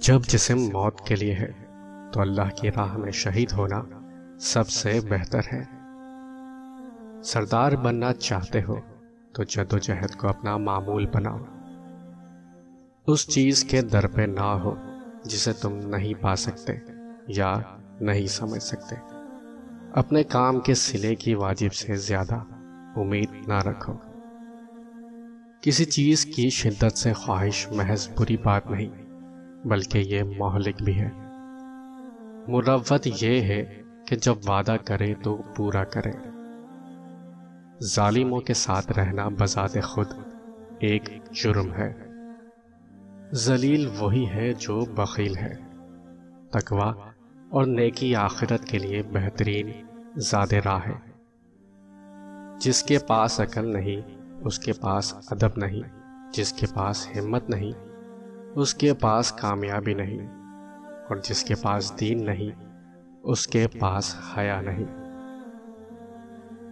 جب جسم موت کے لیے ہے تو اللہ کی راہ میں شہید ہونا سب سے بہتر ہے۔ سردار بننا چاہتے ہو تو جدوجہد کو اپنا معمول بناؤ۔ اس چیز کے در پہ نہ ہو جسے تم نہیں پا سکتے یا نہیں سمجھ سکتے۔ اپنے کام کے صلے کی واجب سے زیادہ امید نہ رکھو۔ کسی چیز کی شدت سے خواہش محض بری بات نہیں بلکہ یہ مہلک بھی ہے۔ مروت یہ ہے کہ جب وعدہ کرے تو پورا کرے۔ ظالموں کے ساتھ رہنا بذات خود ایک جرم ہے۔ ذلیل وہی ہے جو بخیل ہے۔ تقویٰ اور نیکی آخرت کے لیے بہترین زاد راہ ہے۔ جس کے پاس عقل نہیں اس کے پاس ادب نہیں، جس کے پاس ہمت نہیں اس کے پاس کامیابی نہیں، اور جس کے پاس دین نہیں اس کے پاس حیا نہیں۔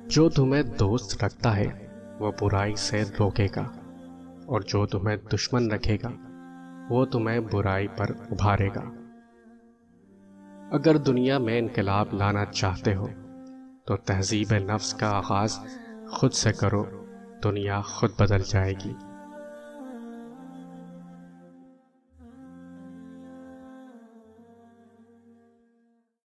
جو تمہیں دوست رکھتا ہے وہ برائی سے روکے گا، اور جو تمہیں دشمن رکھے گا وہ تمہیں برائی پر ابھارے گا۔ اگر دنیا میں انقلاب لانا چاہتے ہو تو تہذیب نفس کا آغاز خود سے کرو، دنیا خود بدل جائے گی۔